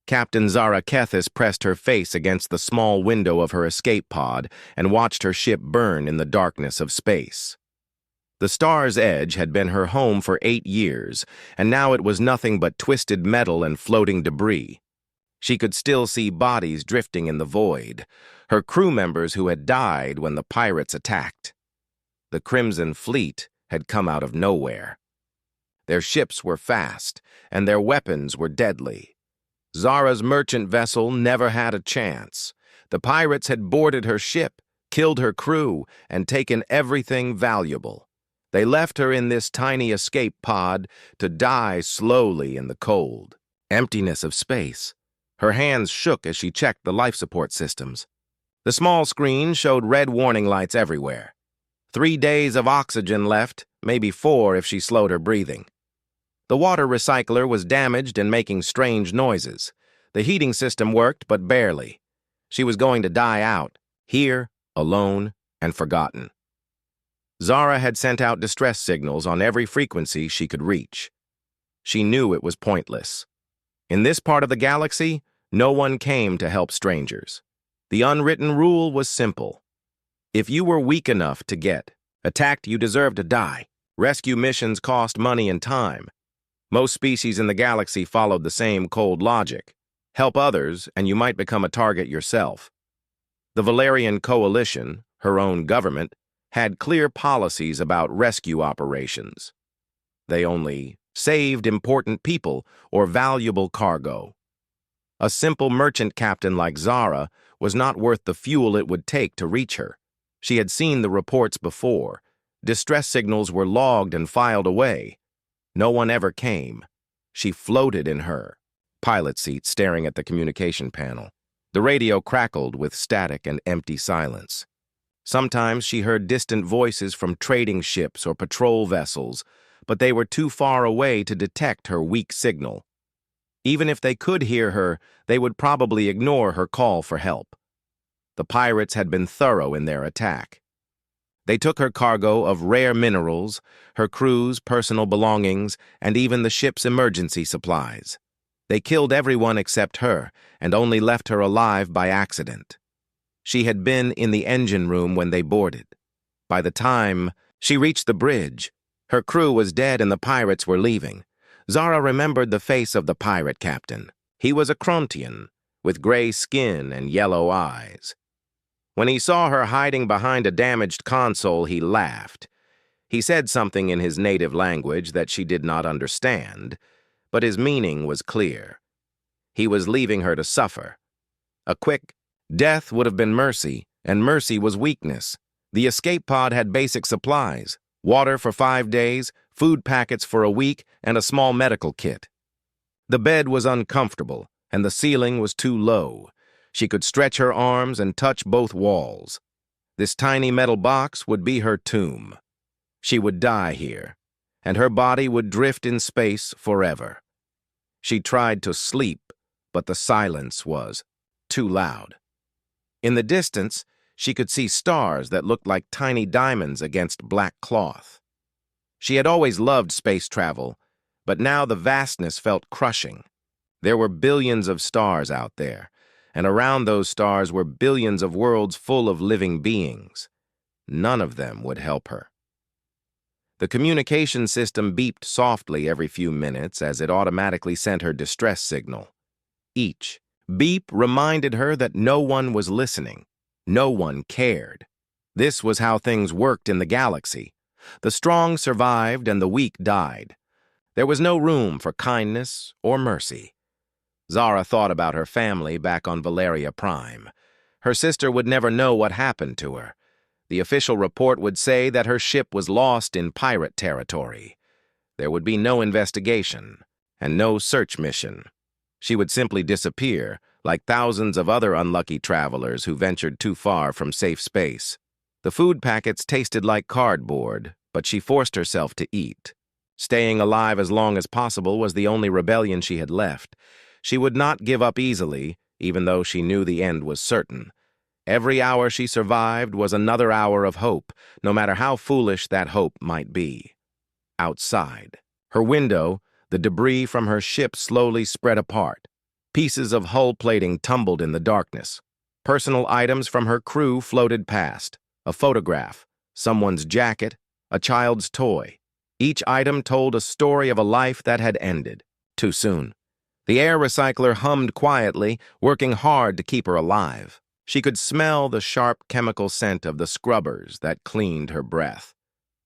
Captain Zara Kethis pressed her face against the small window of her escape pod and watched her ship burn in the darkness of space. The Star's Edge had been her home for 8 years, and now it was nothing but twisted metal and floating debris. She could still see bodies drifting in the void, her crew members who had died when the pirates attacked. The Crimson Fleet had come out of nowhere. Their ships were fast, and their weapons were deadly. Zara's merchant vessel never had a chance. The pirates had boarded her ship, killed her crew, and taken everything valuable. They left her in this tiny escape pod to die slowly in the cold. Emptiness of space. Her hands shook as she checked the life support systems. The small screen showed red warning lights everywhere. 3 days of oxygen left, maybe 4 if she slowed her breathing. The water recycler was damaged and making strange noises. The heating system worked, but barely. She was going to die out, here, alone, and forgotten. Zara had sent out distress signals on every frequency she could reach. She knew it was pointless. In this part of the galaxy, no one came to help strangers. The unwritten rule was simple. If you were weak enough to get attacked, you deserved to die. Rescue missions cost money and time. Most species in the galaxy followed the same cold logic. Help others, and you might become a target yourself. The Valerian Coalition, her own government, had clear policies about rescue operations. They only saved important people or valuable cargo. A simple merchant captain like Zara was not worth the fuel it would take to reach her. She had seen the reports before. Distress signals were logged and filed away. No one ever came. She floated in her pilot seat, staring at the communication panel. The radio crackled with static and empty silence. Sometimes she heard distant voices from trading ships or patrol vessels, but they were too far away to detect her weak signal. Even if they could hear her, they would probably ignore her call for help. The pirates had been thorough in their attack. They took her cargo of rare minerals, her crew's personal belongings, and even the ship's emergency supplies. They killed everyone except her, and only left her alive by accident. She had been in the engine room when they boarded. By the time she reached the bridge, her crew was dead and the pirates were leaving. Zara remembered the face of the pirate captain. He was a Krontian, with gray skin and yellow eyes. When he saw her hiding behind a damaged console, he laughed. He said something in his native language that she did not understand, but his meaning was clear. He was leaving her to suffer. A quick death would have been mercy, and mercy was weakness. The escape pod had basic supplies: water for 5 days, food packets for a week, and a small medical kit. The bed was uncomfortable, and the ceiling was too low. She could stretch her arms and touch both walls. This tiny metal box would be her tomb. She would die here, and her body would drift in space forever. She tried to sleep, but the silence was too loud. In the distance, she could see stars that looked like tiny diamonds against black cloth. She had always loved space travel, but now the vastness felt crushing. There were billions of stars out there, and around those stars were billions of worlds full of living beings. None of them would help her. The communication system beeped softly every few minutes as it automatically sent her distress signal. Each beep reminded her that no one was listening. No one cared. This was how things worked in the galaxy. The strong survived and the weak died. There was no room for kindness or mercy. Zara thought about her family back on Valeria Prime. Her sister would never know what happened to her. The official report would say that her ship was lost in pirate territory. There would be no investigation and no search mission. She would simply disappear, like thousands of other unlucky travelers who ventured too far from safe space. The food packets tasted like cardboard, but she forced herself to eat. Staying alive as long as possible was the only rebellion she had left. She would not give up easily, even though she knew the end was certain. Every hour she survived was another hour of hope, no matter how foolish that hope might be. Outside, her window, the debris from her ship slowly spread apart. Pieces of hull plating tumbled in the darkness. Personal items from her crew floated past. A photograph, someone's jacket, a child's toy. Each item told a story of a life that had ended too soon. The air recycler hummed quietly, working hard to keep her alive. She could smell the sharp chemical scent of the scrubbers that cleaned her breath.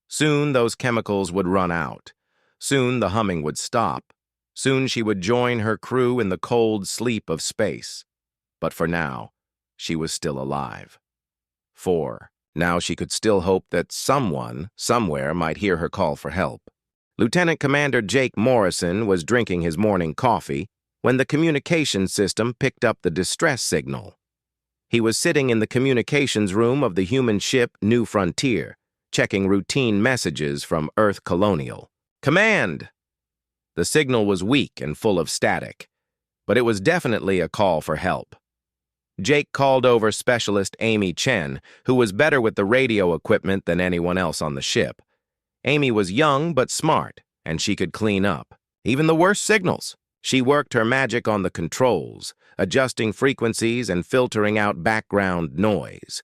Soon those chemicals would run out. Soon the humming would stop. Soon she would join her crew in the cold sleep of space. But for now, she was still alive. Now she could still hope that someone, somewhere, might hear her call for help. Lieutenant Commander Jake Morrison was drinking his morning coffee when the communication system picked up the distress signal. He was sitting in the communications room of the human ship New Frontier, checking routine messages from Earth Colonial. "Command!" The signal was weak and full of static, but it was definitely a call for help. Jake called over Specialist Amy Chen, who was better with the radio equipment than anyone else on the ship. Amy was young but smart, and she could clean up even the worst signals. She worked her magic on the controls, adjusting frequencies and filtering out background noise.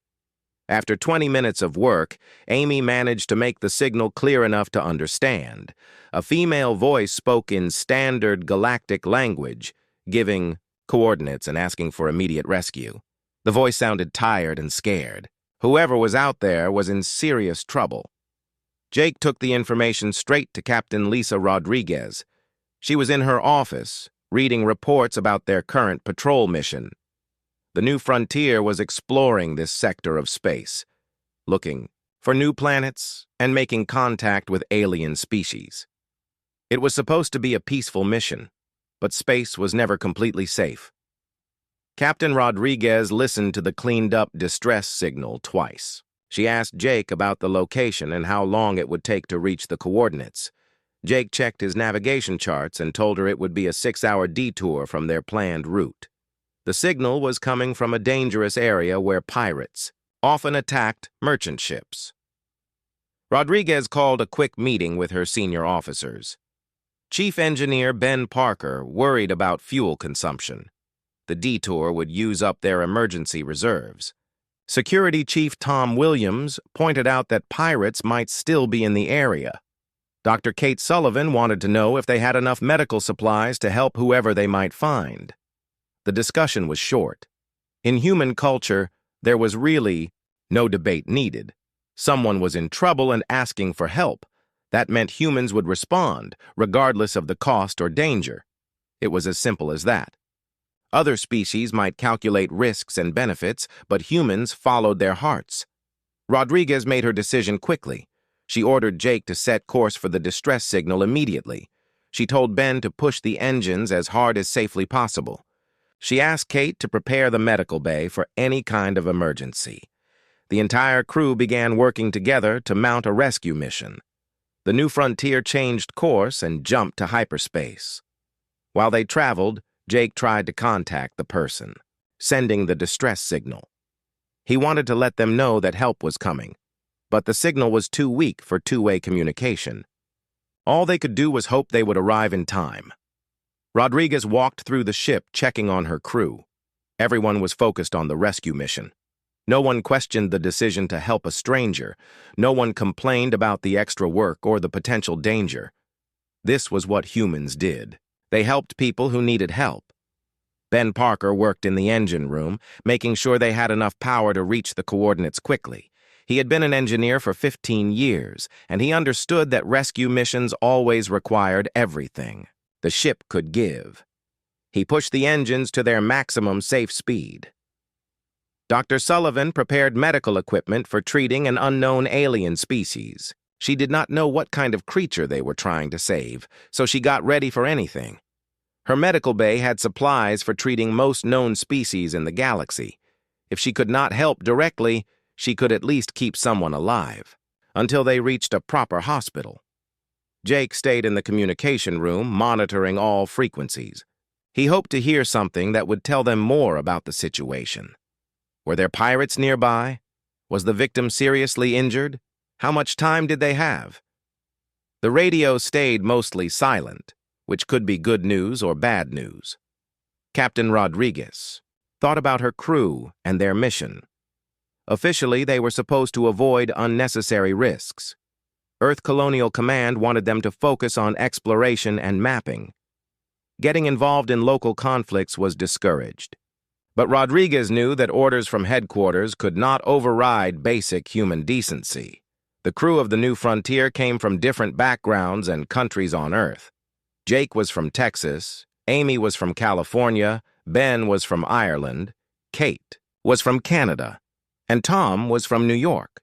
After 20 minutes of work, Amy managed to make the signal clear enough to understand. A female voice spoke in standard galactic language, giving coordinates and asking for immediate rescue. The voice sounded tired and scared. Whoever was out there was in serious trouble. Jake took the information straight to Captain Lisa Rodriguez. She was in her office, reading reports about their current patrol mission. The New Frontier was exploring this sector of space, looking for new planets and making contact with alien species. It was supposed to be a peaceful mission, but space was never completely safe. Captain Rodriguez listened to the cleaned-up distress signal twice. She asked Jake about the location and how long it would take to reach the coordinates. Jake checked his navigation charts and told her it would be a 6-hour detour from their planned route. The signal was coming from a dangerous area where pirates often attacked merchant ships. Rodriguez called a quick meeting with her senior officers. Chief Engineer Ben Parker worried about fuel consumption. The detour would use up their emergency reserves. Security Chief Tom Williams pointed out that pirates might still be in the area. Dr. Kate Sullivan wanted to know if they had enough medical supplies to help whoever they might find. The discussion was short. In human culture, there was really no debate needed. Someone was in trouble and asking for help. That meant humans would respond, regardless of the cost or danger. It was as simple as that. Other species might calculate risks and benefits, but humans followed their hearts. Rodriguez made her decision quickly. She ordered Jake to set course for the distress signal immediately. She told Ben to push the engines as hard as safely possible. She asked Kate to prepare the medical bay for any kind of emergency. The entire crew began working together to mount a rescue mission. The New Frontier changed course and jumped to hyperspace. While they traveled, Jake tried to contact the person, sending the distress signal. He wanted to let them know that help was coming, but the signal was too weak for two-way communication. All they could do was hope they would arrive in time. Rodriguez walked through the ship, checking on her crew. Everyone was focused on the rescue mission. No one questioned the decision to help a stranger. No one complained about the extra work or the potential danger. This was what humans did. They helped people who needed help. Ben Parker worked in the engine room, making sure they had enough power to reach the coordinates quickly. He had been an engineer for 15 years, and he understood that rescue missions always required everything the ship could give. He pushed the engines to their maximum safe speed. Dr. Sullivan prepared medical equipment for treating an unknown alien species. She did not know what kind of creature they were trying to save, so she got ready for anything. Her medical bay had supplies for treating most known species in the galaxy. If she could not help directly, she could at least keep someone alive, until they reached a proper hospital. Jake stayed in the communication room, monitoring all frequencies. He hoped to hear something that would tell them more about the situation. Were there pirates nearby? Was the victim seriously injured? How much time did they have? The radio stayed mostly silent, which could be good news or bad news. Captain Rodriguez thought about her crew and their mission. Officially, they were supposed to avoid unnecessary risks. Earth Colonial Command wanted them to focus on exploration and mapping. Getting involved in local conflicts was discouraged. But Rodriguez knew that orders from headquarters could not override basic human decency. The crew of the New Frontier came from different backgrounds and countries on Earth. Jake was from Texas, Amy was from California, Ben was from Ireland, Kate was from Canada, and Tom was from New York.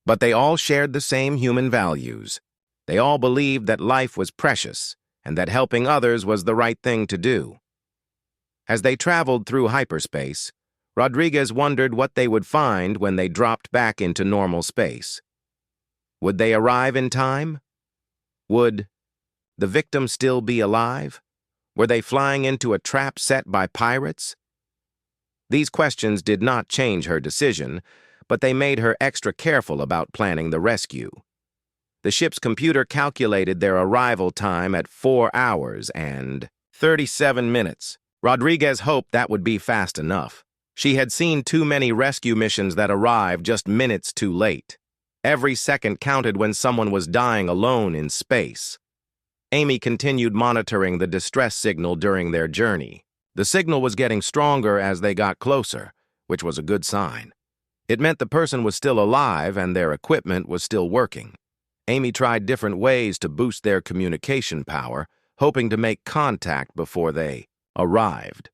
But they all shared the same human values. They all believed that life was precious and that helping others was the right thing to do. As they traveled through hyperspace, Rodriguez wondered what they would find when they dropped back into normal space. Would they arrive in time? Would the victim still be alive? Were they flying into a trap set by pirates? These questions did not change her decision, but they made her extra careful about planning the rescue. The ship's computer calculated their arrival time at 4 hours and 37 minutes. Rodriguez hoped that would be fast enough. She had seen too many rescue missions that arrived just minutes too late. Every second counted when someone was dying alone in space. Amy continued monitoring the distress signal during their journey. The signal was getting stronger as they got closer, which was a good sign. It meant the person was still alive and their equipment was still working. Amy tried different ways to boost their communication power, hoping to make contact before they arrived.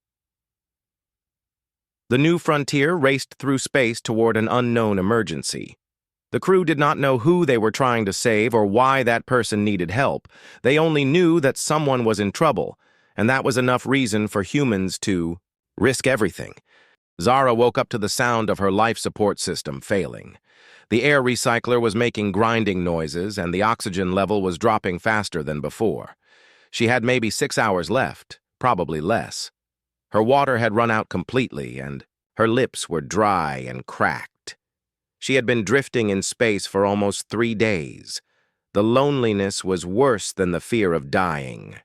The New Frontier raced through space toward an unknown emergency. The crew did not know who they were trying to save or why that person needed help. They only knew that someone was in trouble, and that was enough reason for humans to risk everything. Zara woke up to the sound of her life support system failing. The air recycler was making grinding noises, and the oxygen level was dropping faster than before. She had maybe 6 hours left, probably less. Her water had run out completely, and her lips were dry and cracked. She had been drifting in space for almost 3 days. The loneliness was worse than the fear of dying.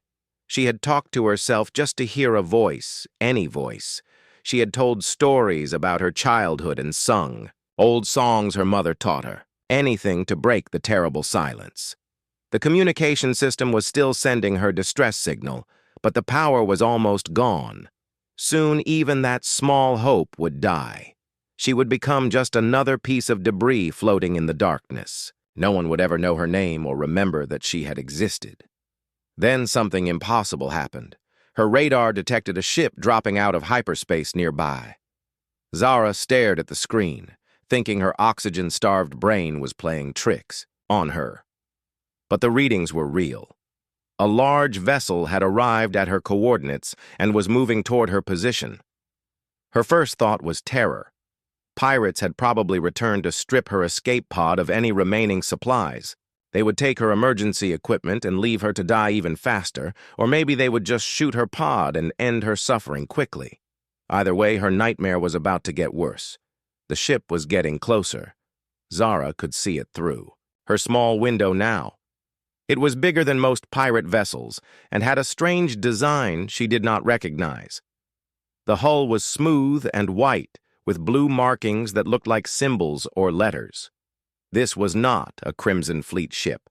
She had talked to herself just to hear a voice, any voice. She had told stories about her childhood and sung, old songs her mother taught her, anything to break the terrible silence. The communication system was still sending her distress signal, but the power was almost gone. Soon even that small hope would die. She would become just another piece of debris floating in the darkness. No one would ever know her name or remember that she had existed. Then something impossible happened. Her radar detected a ship dropping out of hyperspace nearby. Zara stared at the screen, thinking her oxygen-starved brain was playing tricks on her. But the readings were real. A large vessel had arrived at her coordinates and was moving toward her position. Her first thought was terror. Pirates had probably returned to strip her escape pod of any remaining supplies. They would take her emergency equipment and leave her to die even faster, or maybe they would just shoot her pod and end her suffering quickly. Either way, her nightmare was about to get worse. The ship was getting closer. Zara could see it through her small window now. It was bigger than most pirate vessels and had a strange design she did not recognize. The hull was smooth and white, with blue markings that looked like symbols or letters. This was not a Crimson Fleet ship.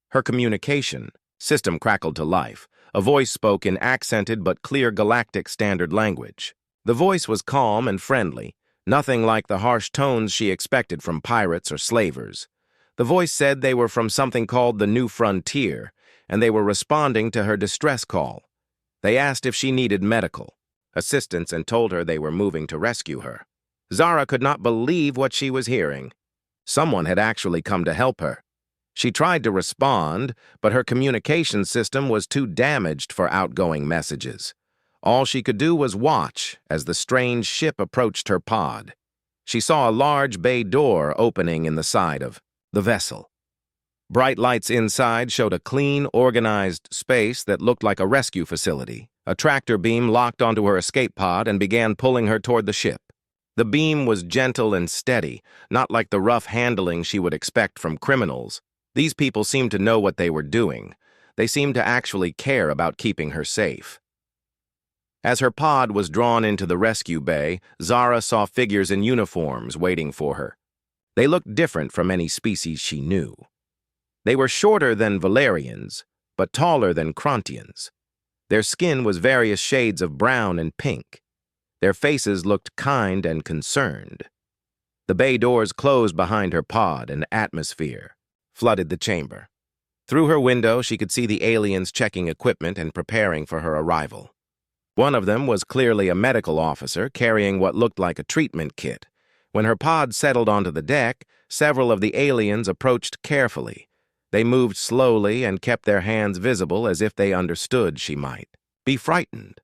Her communication system crackled to life. A voice spoke in accented but clear galactic standard language. The voice was calm and friendly, nothing like the harsh tones she expected from pirates or slavers. The voice said they were from something called the New Frontier, and they were responding to her distress call. They asked if she needed medical assistance and told her they were moving to rescue her. Zara could not believe what she was hearing. Someone had actually come to help her. She tried to respond, but her communication system was too damaged for outgoing messages. All she could do was watch as the strange ship approached her pod. She saw a large bay door opening in the side of the vessel. Bright lights inside showed a clean, organized space that looked like a rescue facility. A tractor beam locked onto her escape pod and began pulling her toward the ship. The beam was gentle and steady, not like the rough handling she would expect from criminals. These people seemed to know what they were doing. They seemed to actually care about keeping her safe. As her pod was drawn into the rescue bay, Zara saw figures in uniforms waiting for her. They looked different from any species she knew. They were shorter than Valerians, but taller than Krontians. Their skin was various shades of brown and pink. Their faces looked kind and concerned. The bay doors closed behind her pod, and atmosphere flooded the chamber. Through her window, she could see the aliens checking equipment and preparing for her arrival. One of them was clearly a medical officer carrying what looked like a treatment kit. When her pod settled onto the deck, several of the aliens approached carefully. They moved slowly and kept their hands visible as if they understood she might be frightened.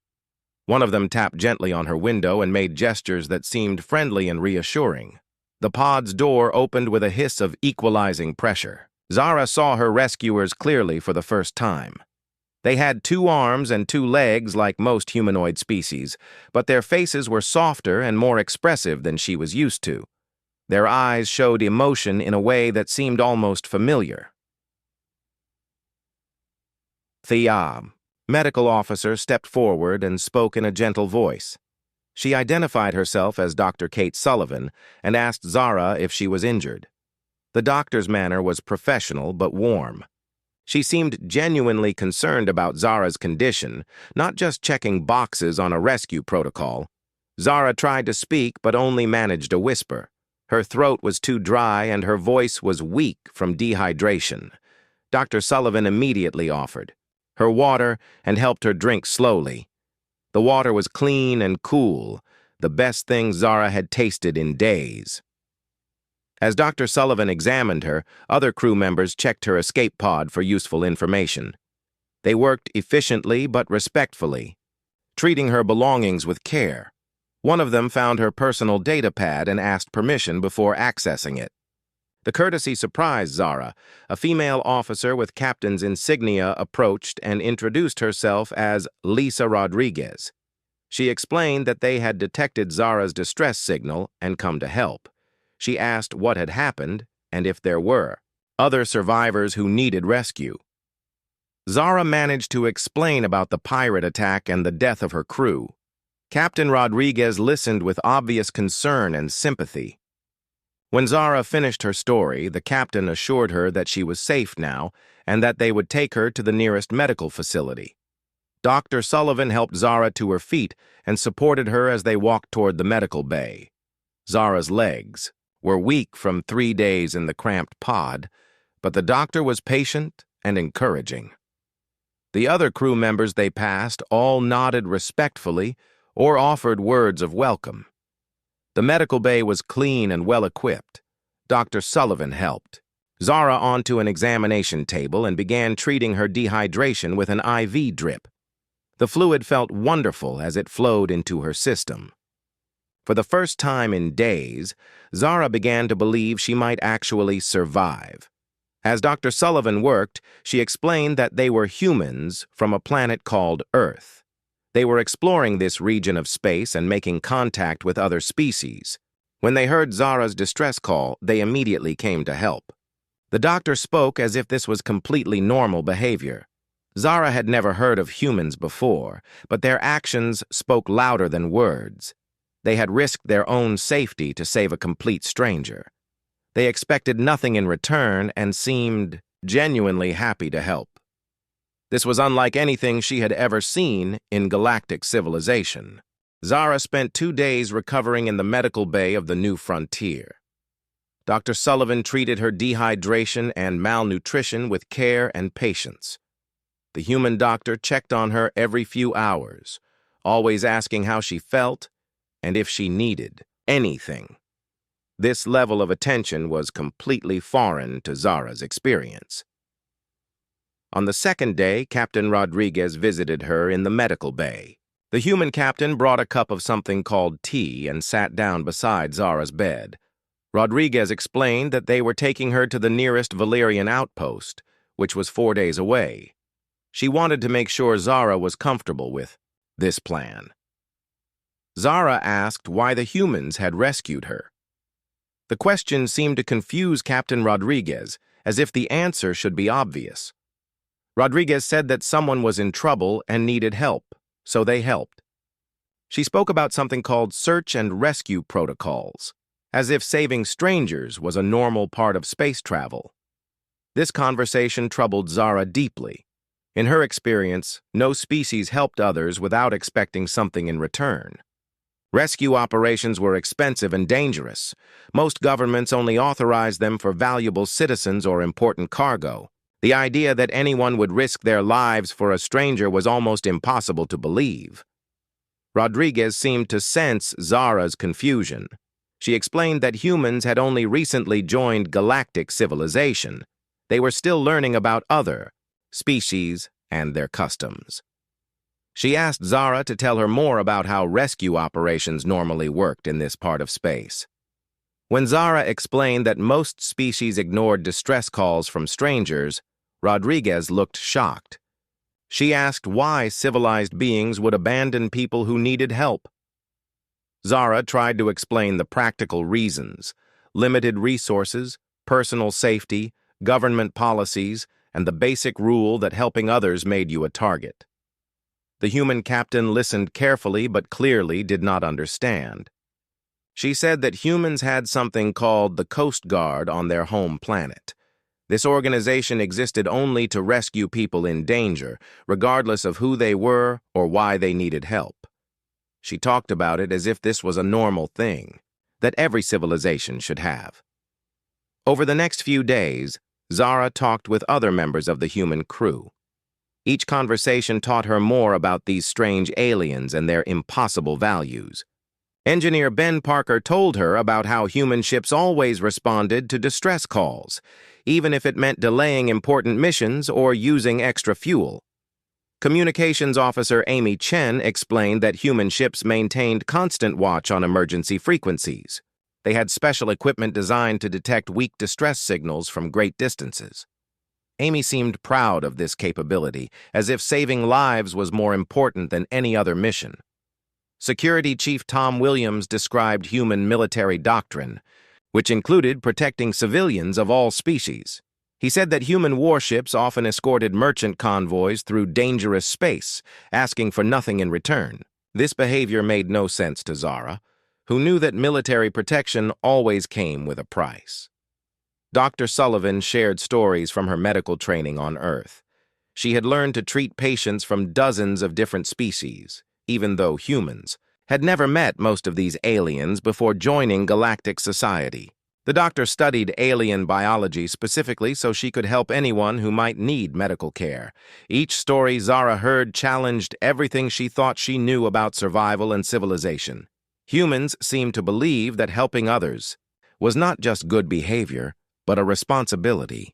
One of them tapped gently on her window and made gestures that seemed friendly and reassuring. The pod's door opened with a hiss of equalizing pressure. Zara saw her rescuers clearly for the first time. They had 2 arms and 2 legs like most humanoid species, but their faces were softer and more expressive than she was used to. Their eyes showed emotion in a way that seemed almost familiar. Thiab, medical officer, stepped forward and spoke in a gentle voice. She identified herself as Dr. Kate Sullivan and asked Zara if she was injured. The doctor's manner was professional but warm. She seemed genuinely concerned about Zara's condition, not just checking boxes on a rescue protocol. Zara tried to speak but only managed a whisper. Her throat was too dry and her voice was weak from dehydration. Dr. Sullivan immediately offered her water and helped her drink slowly. The water was clean and cool, the best thing Zara had tasted in days. As Dr. Sullivan examined her, other crew members checked her escape pod for useful information. They worked efficiently but respectfully, treating her belongings with care. One of them found her personal data pad and asked permission before accessing it. The courtesy surprised Zara. A female officer with captain's insignia approached and introduced herself as Lisa Rodriguez. She explained that they had detected Zara's distress signal and come to help. She asked what had happened and if there were other survivors who needed rescue. Zara managed to explain about the pirate attack and the death of her crew. Captain Rodriguez listened with obvious concern and sympathy. When Zara finished her story, the captain assured her that she was safe now and that they would take her to the nearest medical facility. Dr. Sullivan helped Zara to her feet and supported her as they walked toward the medical bay. Zara's legs were weak from 3 days in the cramped pod, but the doctor was patient and encouraging. The other crew members they passed all nodded respectfully or offered words of welcome. The medical bay was clean and well-equipped. Dr. Sullivan helped Zara onto an examination table and began treating her dehydration with an IV drip. The fluid felt wonderful as it flowed into her system. For the first time in days, Zara began to believe she might actually survive. As Dr. Sullivan worked, she explained that they were humans from a planet called Earth. They were exploring this region of space and making contact with other species. When they heard Zara's distress call, they immediately came to help. The doctor spoke as if this was completely normal behavior. Zara had never heard of humans before, but their actions spoke louder than words. They had risked their own safety to save a complete stranger. They expected nothing in return and seemed genuinely happy to help. This was unlike anything she had ever seen in galactic civilization. Zara spent 2 days recovering in the medical bay of the new frontier. Dr. Sullivan treated her dehydration and malnutrition with care and patience. The human doctor checked on her every few hours, always asking how she felt and if she needed anything. This level of attention was completely foreign to Zara's experience. On the 2nd day, Captain Rodriguez visited her in the medical bay. The human captain brought a cup of something called tea and sat down beside Zara's bed. Rodriguez explained that they were taking her to the nearest Valerian outpost, which was 4 days away. She wanted to make sure Zara was comfortable with this plan. Zara asked why the humans had rescued her. The question seemed to confuse Captain Rodriguez, as if the answer should be obvious. Rodriguez said that someone was in trouble and needed help, so they helped. She spoke about something called search and rescue protocols, as if saving strangers was a normal part of space travel. This conversation troubled Zara deeply. In her experience, no species helped others without expecting something in return. Rescue operations were expensive and dangerous. Most governments only authorized them for valuable citizens or important cargo. The idea that anyone would risk their lives for a stranger was almost impossible to believe. Rodriguez seemed to sense Zara's confusion. She explained that humans had only recently joined galactic civilization. They were still learning about other species and their customs. She asked Zara to tell her more about how rescue operations normally worked in this part of space. When Zara explained that most species ignored distress calls from strangers, Rodriguez looked shocked. She asked why civilized beings would abandon people who needed help. Zara tried to explain the practical reasons: limited resources, personal safety, government policies, and the basic rule that helping others made you a target. The human captain listened carefully but clearly did not understand. She said that humans had something called the Coast Guard on their home planet. This organization existed only to rescue people in danger, regardless of who they were or why they needed help. She talked about it as if this was a normal thing, that every civilization should have. Over the next few days, Zara talked with other members of the human crew. Each conversation taught her more about these strange aliens and their impossible values. Engineer Ben Parker told her about how human ships always responded to distress calls, even if it meant delaying important missions or using extra fuel. Communications Officer Amy Chen explained that human ships maintained constant watch on emergency frequencies. They had special equipment designed to detect weak distress signals from great distances. Amy seemed proud of this capability, as if saving lives was more important than any other mission. Security Chief Tom Williams described human military doctrine, which included protecting civilians of all species. He said that human warships often escorted merchant convoys through dangerous space, asking for nothing in return. This behavior made no sense to Zara, who knew that military protection always came with a price. Dr. Sullivan shared stories from her medical training on Earth. She had learned to treat patients from dozens of different species, even though humans had never met most of these aliens before joining galactic society. The doctor studied alien biology specifically so she could help anyone who might need medical care. Each story Zara heard challenged everything she thought she knew about survival and civilization. Humans seemed to believe that helping others was not just good behavior, but a responsibility.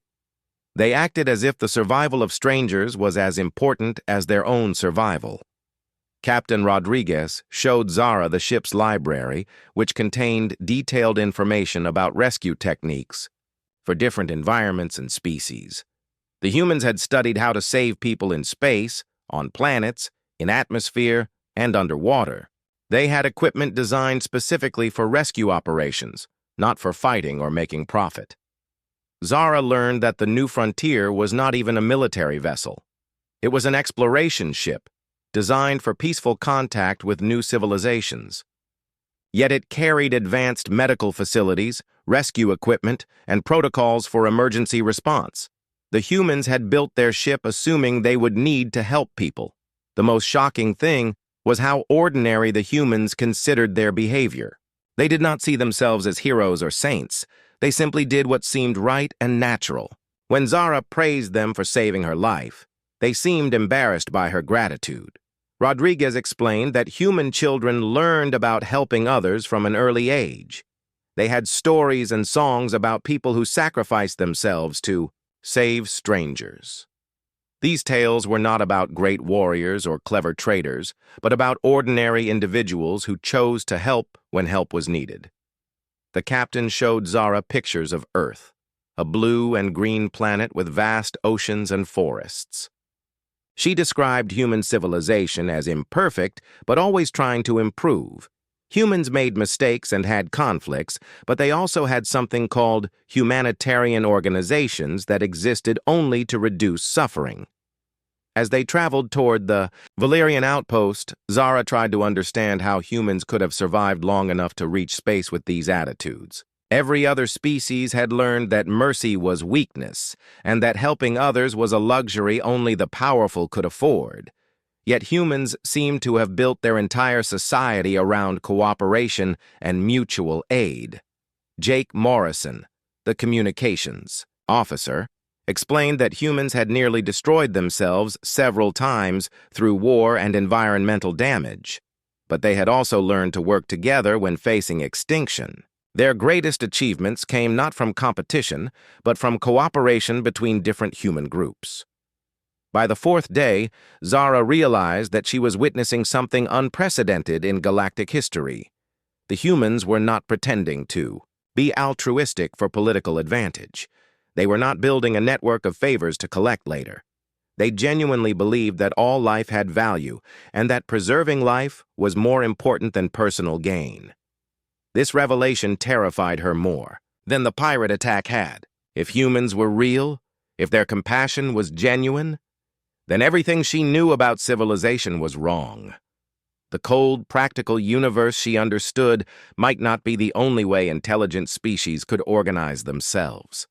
They acted as if the survival of strangers was as important as their own survival. Captain Rodriguez showed Zara the ship's library, which contained detailed information about rescue techniques for different environments and species. The humans had studied how to save people in space, on planets, in atmosphere, and underwater. They had equipment designed specifically for rescue operations, not for fighting or making profit. Zara learned that the New Frontier was not even a military vessel. It was an exploration ship, designed for peaceful contact with new civilizations. Yet it carried advanced medical facilities, rescue equipment, and protocols for emergency response. The humans had built their ship assuming they would need to help people. The most shocking thing was how ordinary the humans considered their behavior. They did not see themselves as heroes or saints. They simply did what seemed right and natural. When Zara praised them for saving her life, they seemed embarrassed by her gratitude. Rodriguez explained that human children learned about helping others from an early age. They had stories and songs about people who sacrificed themselves to save strangers. These tales were not about great warriors or clever traders, but about ordinary individuals who chose to help when help was needed. The captain showed Zara pictures of Earth, a blue and green planet with vast oceans and forests. She described human civilization as imperfect, but always trying to improve. Humans made mistakes and had conflicts, but they also had something called humanitarian organizations that existed only to reduce suffering. As they traveled toward the Valerian outpost, Zara tried to understand how humans could have survived long enough to reach space with these attitudes. Every other species had learned that mercy was weakness, and that helping others was a luxury only the powerful could afford. Yet humans seemed to have built their entire society around cooperation and mutual aid. Jake Morrison, the communications officer, explained that humans had nearly destroyed themselves several times through war and environmental damage, but they had also learned to work together when facing extinction. Their greatest achievements came not from competition, but from cooperation between different human groups. By the fourth day, Zara realized that she was witnessing something unprecedented in galactic history. The humans were not pretending to be altruistic for political advantage. They were not building a network of favors to collect later. They genuinely believed that all life had value and that preserving life was more important than personal gain. This revelation terrified her more than the pirate attack had. If humans were real, if their compassion was genuine, then everything she knew about civilization was wrong. The cold, practical universe she understood might not be the only way intelligent species could organize themselves.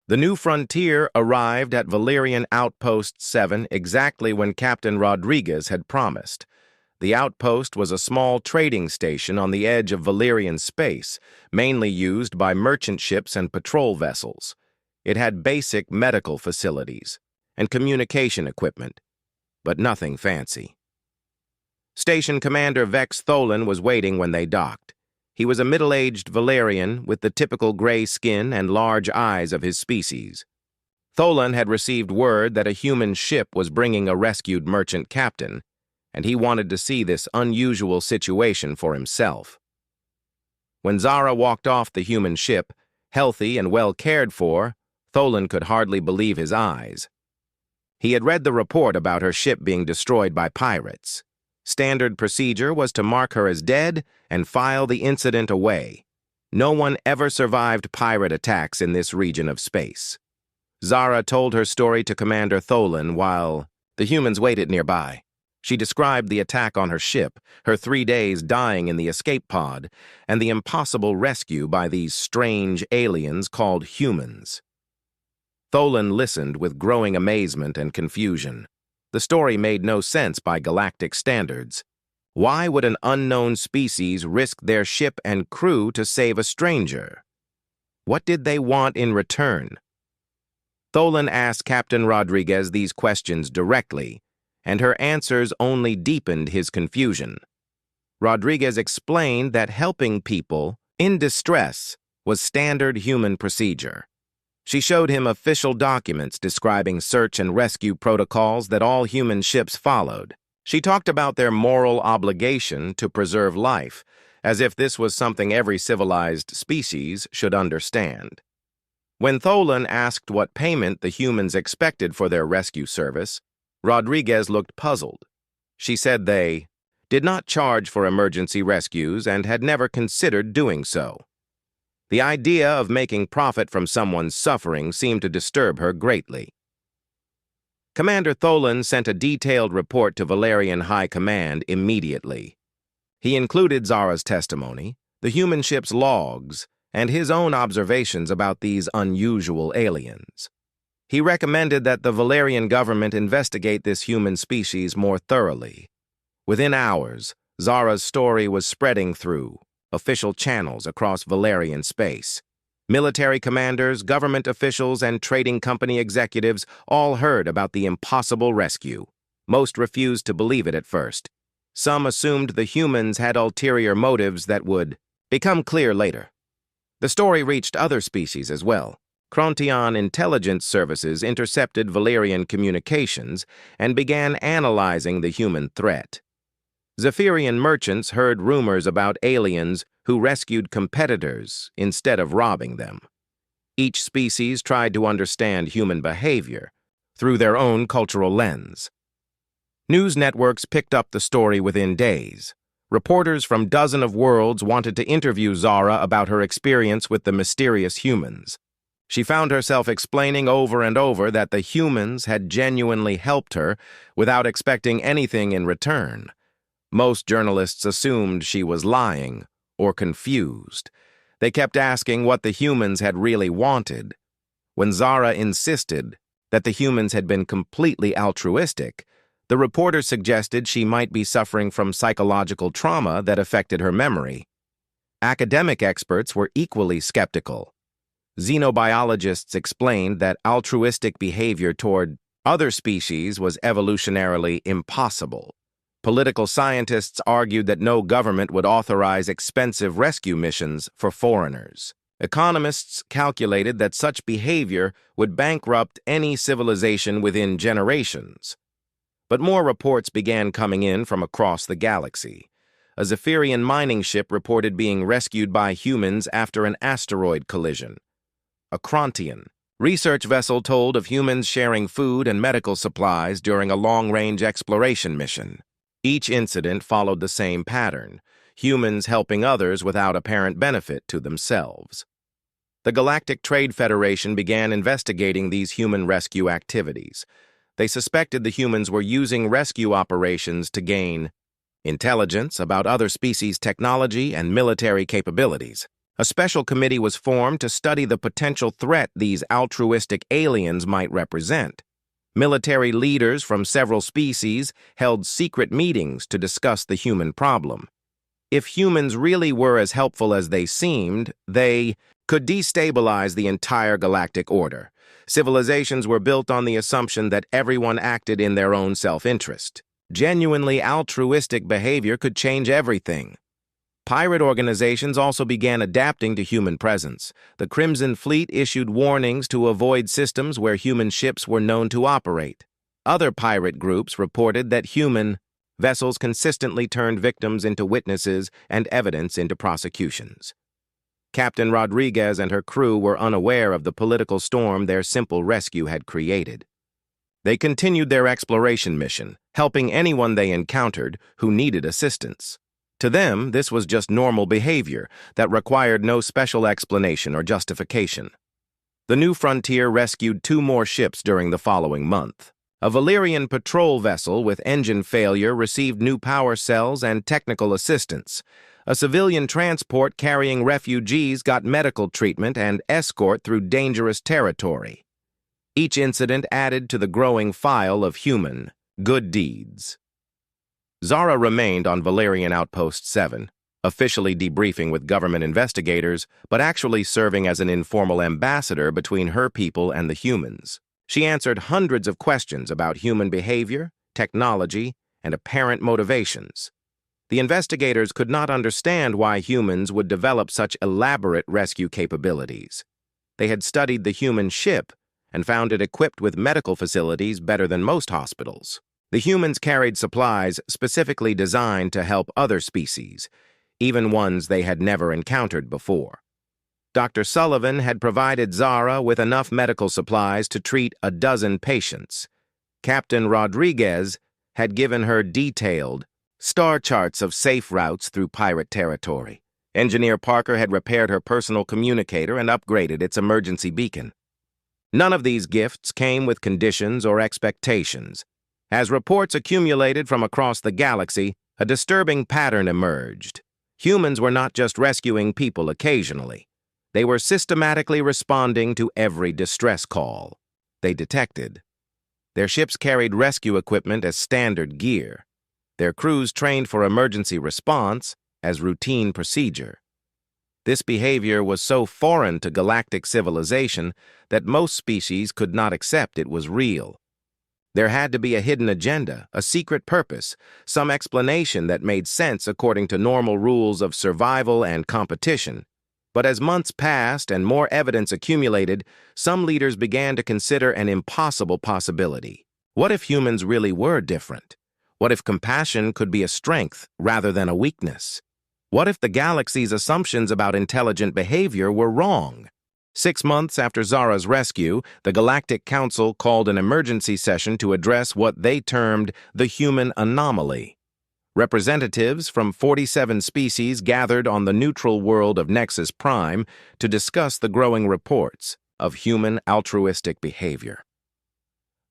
The new frontier arrived at Valerian Outpost 7 exactly when Captain Rodriguez had promised. The outpost was a small trading station on the edge of Valerian space, mainly used by merchant ships and patrol vessels. It had basic medical facilities and communication equipment, but nothing fancy. Station Commander Vex Tholen was waiting when they docked. He was a middle-aged Valerian with the typical gray skin and large eyes of his species. Tholen had received word that a human ship was bringing a rescued merchant captain, and he wanted to see this unusual situation for himself. When Zara walked off the human ship, healthy and well cared for, Tholen could hardly believe his eyes. He had read the report about her ship being destroyed by pirates. Standard procedure was to mark her as dead and file the incident away. No one ever survived pirate attacks in this region of space. Zara told her story to Commander Tholen while the humans waited nearby. She described the attack on her ship, her 3 days dying in the escape pod, and the impossible rescue by these strange aliens called humans. Tholen listened with growing amazement and confusion. The story made no sense by galactic standards. Why would an unknown species risk their ship and crew to save a stranger? What did they want in return? Tholen asked Captain Rodriguez these questions directly, and her answers only deepened his confusion. Rodriguez explained that helping people in distress was standard human procedure. She showed him official documents describing search and rescue protocols that all human ships followed. She talked about their moral obligation to preserve life, as if this was something every civilized species should understand. When Tholen asked what payment the humans expected for their rescue service, Rodriguez looked puzzled. She said they did not charge for emergency rescues and had never considered doing so. The idea of making profit from someone's suffering seemed to disturb her greatly. Commander Tholen sent a detailed report to Valerian High Command immediately. He included Zara's testimony, the human ship's logs, and his own observations about these unusual aliens. He recommended that the Valerian government investigate this human species more thoroughly. Within hours, Zara's story was spreading through official channels across Valerian space. Military commanders, government officials, and trading company executives all heard about the impossible rescue. Most refused to believe it at first. Some assumed the humans had ulterior motives that would become clear later. The story reached other species as well. Crontion intelligence services intercepted Valerian communications and began analyzing the human threat. Zephyrian merchants heard rumors about aliens who rescued competitors instead of robbing them. Each species tried to understand human behavior through their own cultural lens. News networks picked up the story within days. Reporters from dozens of worlds wanted to interview Zara about her experience with the mysterious humans. She found herself explaining over and over that the humans had genuinely helped her without expecting anything in return. Most journalists assumed she was lying or confused. They kept asking what the humans had really wanted. When Zara insisted that the humans had been completely altruistic, the reporter suggested she might be suffering from psychological trauma that affected her memory. Academic experts were equally skeptical. Xenobiologists explained that altruistic behavior toward other species was evolutionarily impossible. Political scientists argued that no government would authorize expensive rescue missions for foreigners. Economists calculated that such behavior would bankrupt any civilization within generations. But more reports began coming in from across the galaxy. A Zephyrian mining ship reported being rescued by humans after an asteroid collision. A Krontian research vessel told of humans sharing food and medical supplies during a long-range exploration mission. Each incident followed the same pattern, humans helping others without apparent benefit to themselves. The Galactic Trade Federation began investigating these human rescue activities. They suspected the humans were using rescue operations to gain intelligence about other species' technology and military capabilities. A special committee was formed to study the potential threat these altruistic aliens might represent. Military leaders from several species held secret meetings to discuss the human problem. If humans really were as helpful as they seemed, they could destabilize the entire galactic order. Civilizations were built on the assumption that everyone acted in their own self-interest. Genuinely altruistic behavior could change everything. Pirate organizations also began adapting to human presence. The Crimson Fleet issued warnings to avoid systems where human ships were known to operate. Other pirate groups reported that human vessels consistently turned victims into witnesses and evidence into prosecutions. Captain Rodriguez and her crew were unaware of the political storm their simple rescue had created. They continued their exploration mission, helping anyone they encountered who needed assistance. To them, this was just normal behavior that required no special explanation or justification. The New Frontier rescued 2 more ships during the following month. A Valyrian patrol vessel with engine failure received new power cells and technical assistance. A civilian transport carrying refugees got medical treatment and escort through dangerous territory. Each incident added to the growing file of human good deeds. Zara remained on Valyrian Outpost 7, officially debriefing with government investigators, but actually serving as an informal ambassador between her people and the humans. She answered hundreds of questions about human behavior, technology, and apparent motivations. The investigators could not understand why humans would develop such elaborate rescue capabilities. They had studied the human ship and found it equipped with medical facilities better than most hospitals. The humans carried supplies specifically designed to help other species, even ones they had never encountered before. Dr. Sullivan had provided Zara with enough medical supplies to treat 12 patients. Captain Rodriguez had given her detailed star charts of safe routes through pirate territory. Engineer Parker had repaired her personal communicator and upgraded its emergency beacon. None of these gifts came with conditions or expectations. As reports accumulated from across the galaxy, a disturbing pattern emerged. Humans were not just rescuing people occasionally. They were systematically responding to every distress call they detected. Their ships carried rescue equipment as standard gear. Their crews trained for emergency response as routine procedure. This behavior was so foreign to galactic civilization that most species could not accept it was real. There had to be a hidden agenda, a secret purpose, some explanation that made sense according to normal rules of survival and competition. But as months passed and more evidence accumulated, some leaders began to consider an impossible possibility. What if humans really were different? What if compassion could be a strength rather than a weakness? What if the galaxy's assumptions about intelligent behavior were wrong? 6 months after Zara's rescue, the Galactic Council called an emergency session to address what they termed the human anomaly. Representatives from 47 species gathered on the neutral world of Nexus Prime to discuss the growing reports. of human altruistic behavior.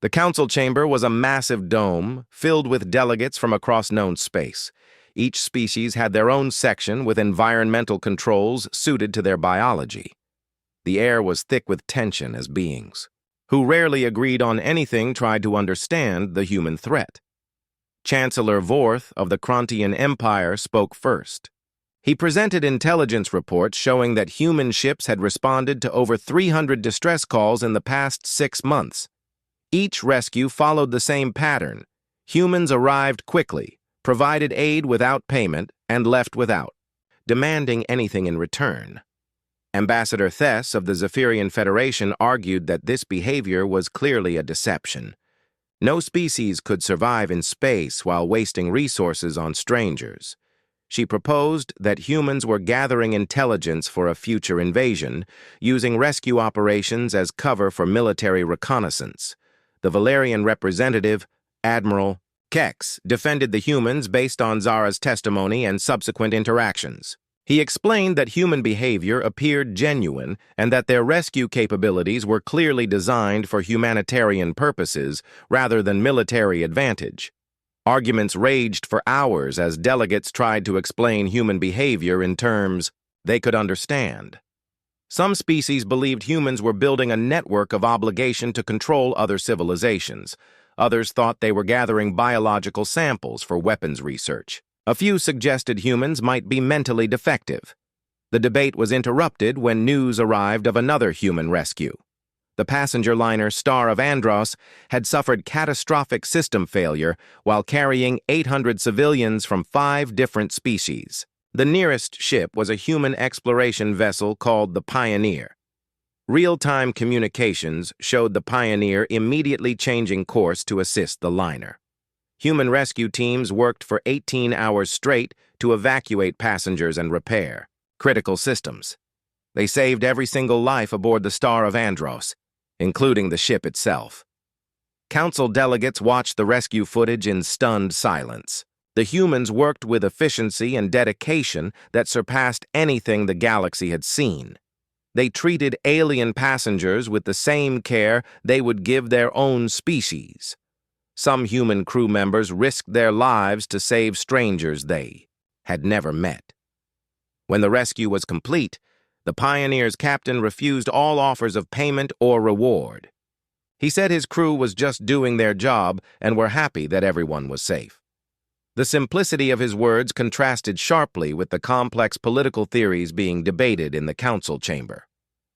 The council chamber was a massive dome filled with delegates from across known space. Each species had their own section with environmental controls suited to their biology. The air was thick with tension as beings, who rarely agreed on anything, tried to understand the human threat. Chancellor Vorth of the Krontian Empire spoke first. He presented intelligence reports showing that human ships had responded to over 300 distress calls in the past 6 months. Each rescue followed the same pattern. Humans arrived quickly, provided aid without payment, and left without demanding anything in return. Ambassador Thess of the Zephyrian Federation argued that this behavior was clearly a deception. No species could survive in space while wasting resources on strangers. She proposed that humans were gathering intelligence for a future invasion, using rescue operations as cover for military reconnaissance. The Valerian representative, Admiral Kex, defended the humans based on Zara's testimony and subsequent interactions. He explained that human behavior appeared genuine and that their rescue capabilities were clearly designed for humanitarian purposes rather than military advantage. Arguments raged for hours as delegates tried to explain human behavior in terms they could understand. Some species believed humans were building a network of obligation to control other civilizations. Others thought they were gathering biological samples for weapons research. A few suggested humans might be mentally defective. The debate was interrupted when news arrived of another human rescue. The passenger liner Star of Andros had suffered catastrophic system failure while carrying 800 civilians from 5 different species. The nearest ship was a human exploration vessel called the Pioneer. Real-time communications showed the Pioneer immediately changing course to assist the liner. Human rescue teams worked for 18 hours straight to evacuate passengers and repair critical systems. They saved every single life aboard the Star of Andros, including the ship itself. Council delegates watched the rescue footage in stunned silence. The humans worked with efficiency and dedication that surpassed anything the galaxy had seen. They treated alien passengers with the same care they would give their own species. Some human crew members risked their lives to save strangers they had never met. When the rescue was complete, the Pioneer's captain refused all offers of payment or reward. He said his crew was just doing their job and were happy that everyone was safe. The simplicity of his words contrasted sharply with the complex political theories being debated in the council chamber.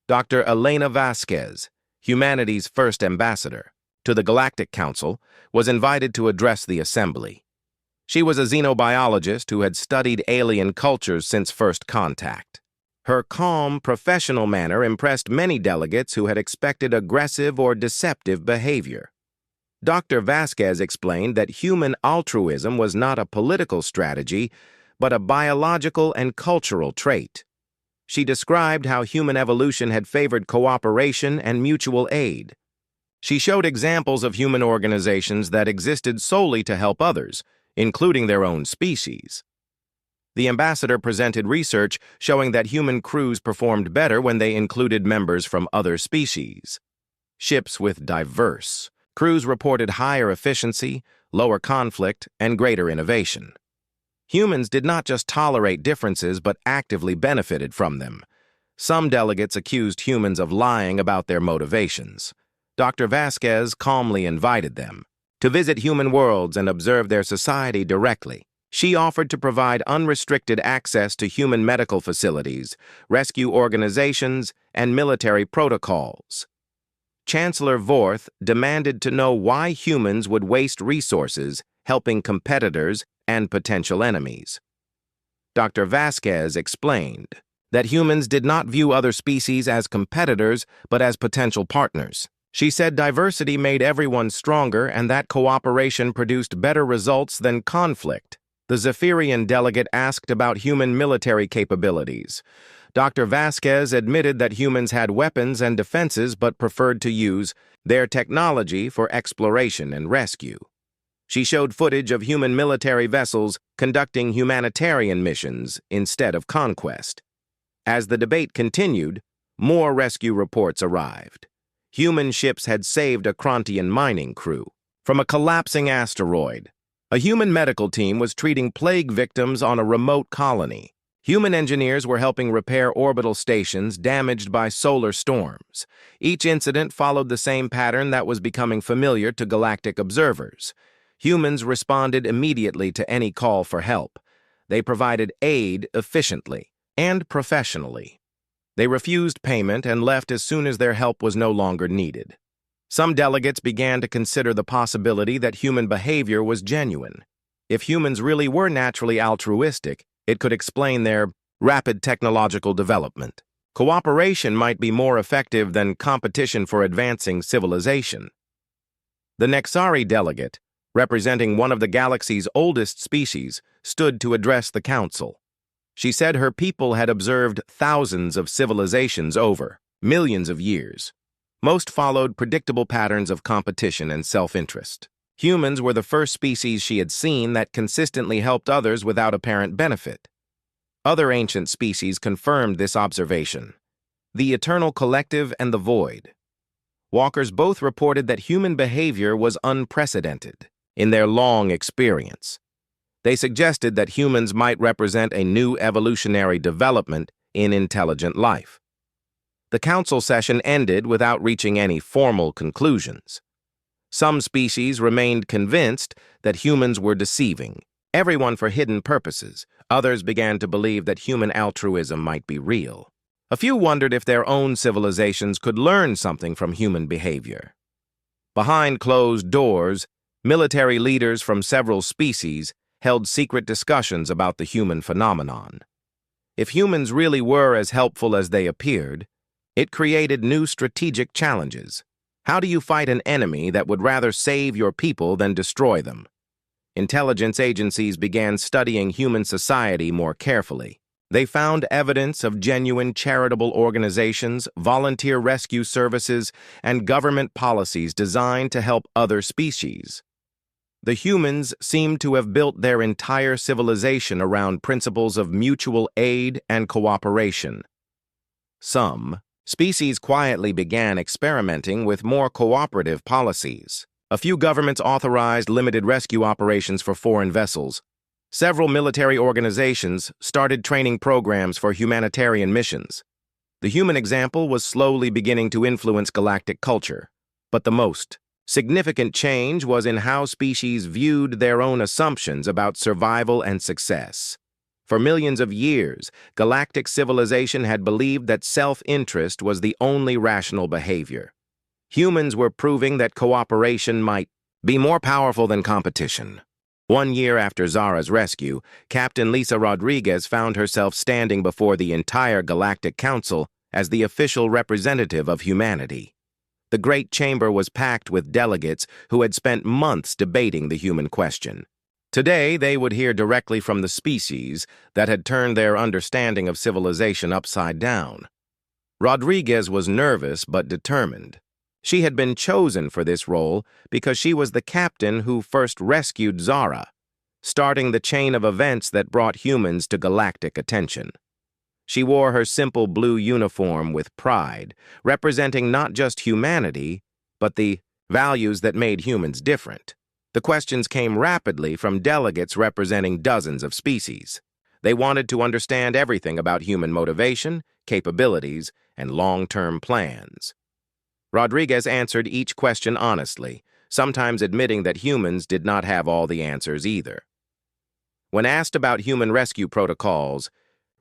Dr. Elena Vasquez, humanity's first ambassador to the Galactic Council, was invited to address the assembly. She was a xenobiologist who had studied alien cultures since first contact. Her calm, professional manner impressed many delegates who had expected aggressive or deceptive behavior. Dr. Vasquez explained that human altruism was not a political strategy, but a biological and cultural trait. She described how human evolution had favored cooperation and mutual aid. She showed examples of human organizations that existed solely to help others, including their own species. The ambassador presented research showing that human crews performed better when they included members from other species. Ships with diverse crews reported higher efficiency, lower conflict, and greater innovation. Humans did not just tolerate differences but actively benefited from them. Some delegates accused humans of lying about their motivations. Dr. Vasquez calmly invited them to visit human worlds and observe their society directly. She offered to provide unrestricted access to human medical facilities, rescue organizations, and military protocols. Chancellor Vorth demanded to know why humans would waste resources helping competitors and potential enemies. Dr. Vasquez explained that humans did not view other species as competitors but as potential partners. She said diversity made everyone stronger and that cooperation produced better results than conflict. The Zephyrian delegate asked about human military capabilities. Dr. Vasquez admitted that humans had weapons and defenses but preferred to use their technology for exploration and rescue. She showed footage of human military vessels conducting humanitarian missions instead of conquest. As the debate continued, more rescue reports arrived. Human ships had saved a Krontian mining crew from a collapsing asteroid. A human medical team was treating plague victims on a remote colony. Human engineers were helping repair orbital stations damaged by solar storms. Each incident followed the same pattern that was becoming familiar to galactic observers. Humans responded immediately to any call for help. They provided aid efficiently and professionally. They refused payment and left as soon as their help was no longer needed. Some delegates began to consider the possibility that human behavior was genuine. If humans really were naturally altruistic, it could explain their rapid technological development. Cooperation might be more effective than competition for advancing civilization. The Nexari delegate, representing one of the galaxy's oldest species, stood to address the council. She said her people had observed thousands of civilizations over millions of years. Most followed predictable patterns of competition and self-interest. Humans were the first species she had seen that consistently helped others without apparent benefit. Other ancient species confirmed this observation. The eternal collective and the void. Walkers both reported that human behavior was unprecedented in their long experience. They suggested that humans might represent a new evolutionary development in intelligent life. The council session ended without reaching any formal conclusions. Some species remained convinced that humans were deceiving everyone for hidden purposes. Others began to believe that human altruism might be real. A few wondered if their own civilizations could learn something from human behavior. Behind closed doors, military leaders from several species held secret discussions about the human phenomenon. If humans really were as helpful as they appeared, it created new strategic challenges. How do you fight an enemy that would rather save your people than destroy them? Intelligence agencies began studying human society more carefully. They found evidence of genuine charitable organizations, volunteer rescue services, and government policies designed to help other species. The humans seemed to have built their entire civilization around principles of mutual aid and cooperation. Some species quietly began experimenting with more cooperative policies. A few governments authorized limited rescue operations for foreign vessels. Several military organizations started training programs for humanitarian missions. The human example was slowly beginning to influence galactic culture, but the most significant change was in how species viewed their own assumptions about survival and success. For millions of years, galactic civilization had believed that self-interest was the only rational behavior. Humans were proving that cooperation might be more powerful than competition. 1 year after Zara's rescue, Captain Lisa Rodriguez found herself standing before the entire Galactic Council as the official representative of humanity. The Great Chamber was packed with delegates who had spent months debating the human question. Today, they would hear directly from the species that had turned their understanding of civilization upside down. Rodriguez was nervous but determined. She had been chosen for this role because she was the captain who first rescued Zara, starting the chain of events that brought humans to galactic attention. She wore her simple blue uniform with pride, representing not just humanity, but the values that made humans different. The questions came rapidly from delegates representing dozens of species. They wanted to understand everything about human motivation, capabilities, and long-term plans. Rodriguez answered each question honestly, sometimes admitting that humans did not have all the answers either. When asked about human rescue protocols,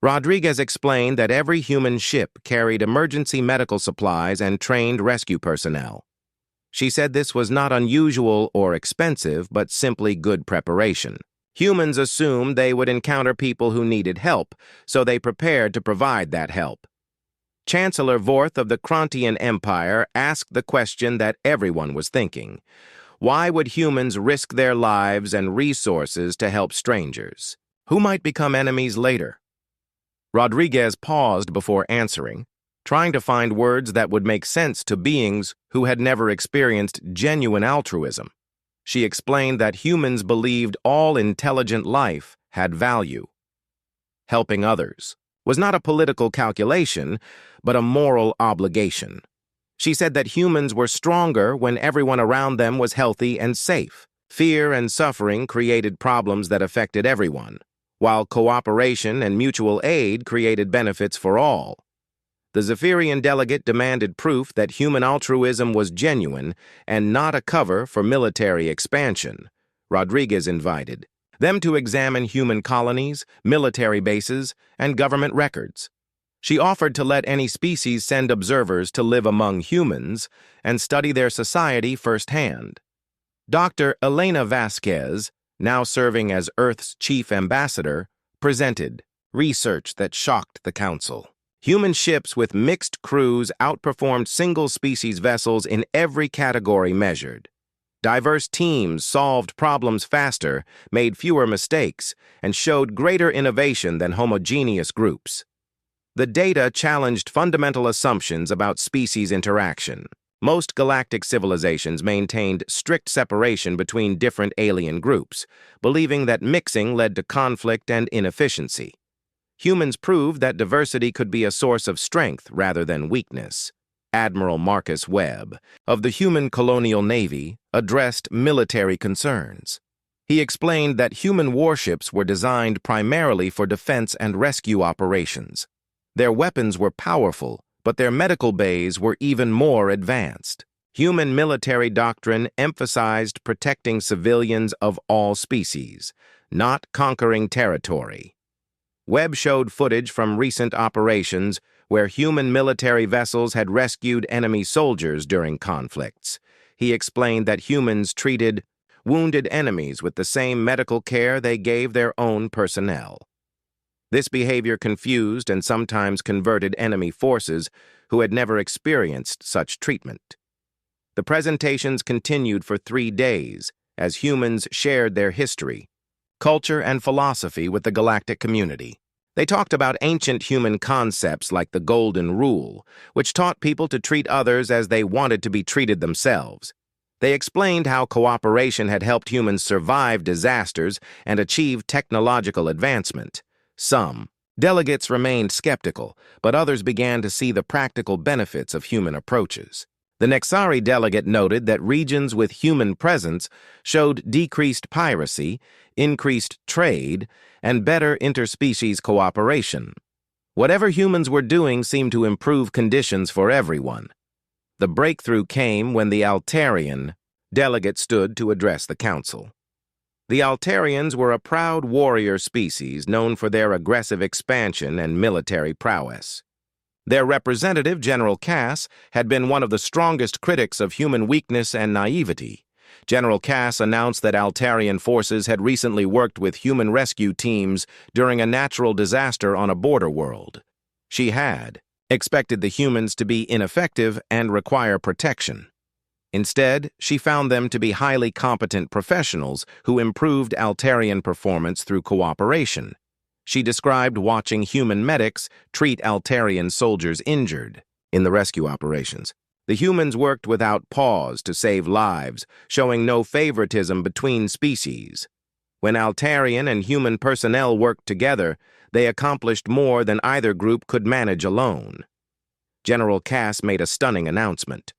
Rodriguez explained that every human ship carried emergency medical supplies and trained rescue personnel. She said this was not unusual or expensive, but simply good preparation. Humans assumed they would encounter people who needed help, so they prepared to provide that help. Chancellor Vorth of the Krontian Empire asked the question that everyone was thinking. Why would humans risk their lives and resources to help strangers, who might become enemies later? Rodriguez paused before answering, trying to find words that would make sense to beings who had never experienced genuine altruism. She explained that humans believed all intelligent life had value. Helping others was not a political calculation, but a moral obligation. She said that humans were stronger when everyone around them was healthy and safe. Fear and suffering created problems that affected everyone, while cooperation and mutual aid created benefits for all. The Zephyrian delegate demanded proof that human altruism was genuine and not a cover for military expansion. Rodriguez invited them to examine human colonies, military bases, and government records. She offered to let any species send observers to live among humans and study their society firsthand. Dr. Elena Vasquez, now serving as Earth's chief ambassador, presented research that shocked the Council. Human ships with mixed crews outperformed single-species vessels in every category measured. Diverse teams solved problems faster, made fewer mistakes, and showed greater innovation than homogeneous groups. The data challenged fundamental assumptions about species interaction. Most galactic civilizations maintained strict separation between different alien groups, believing that mixing led to conflict and inefficiency. Humans proved that diversity could be a source of strength rather than weakness. Admiral Marcus Webb, of the Human Colonial Navy, addressed military concerns. He explained that human warships were designed primarily for defense and rescue operations. Their weapons were powerful, but their medical bays were even more advanced. Human military doctrine emphasized protecting civilians of all species, not conquering territory. Webb showed footage from recent operations where human military vessels had rescued enemy soldiers during conflicts. He explained that humans treated wounded enemies with the same medical care they gave their own personnel. This behavior confused and sometimes converted enemy forces who had never experienced such treatment. The presentations continued for 3 days as humans shared their history, culture, and philosophy with the galactic community. They talked about ancient human concepts like the Golden Rule, which taught people to treat others as they wanted to be treated themselves. They explained how cooperation had helped humans survive disasters and achieve technological advancement. Some delegates remained skeptical, but others began to see the practical benefits of human approaches. The Nexari delegate noted that regions with human presence showed decreased piracy, increased trade, and better interspecies cooperation. Whatever humans were doing seemed to improve conditions for everyone. The breakthrough came when the Altarian delegate stood to address the council. The Altarians were a proud warrior species known for their aggressive expansion and military prowess. Their representative, General Cass, had been one of the strongest critics of human weakness and naivety. General Cass announced that Altarian forces had recently worked with human rescue teams during a natural disaster on a border world. She had expected the humans to be ineffective and require protection. Instead, she found them to be highly competent professionals who improved Altarian performance through cooperation. She described watching human medics treat Altarian soldiers injured in the rescue operations. The humans worked without pause to save lives, showing no favoritism between species. When Altarian and human personnel worked together, they accomplished more than either group could manage alone. General Cass made a stunning announcement.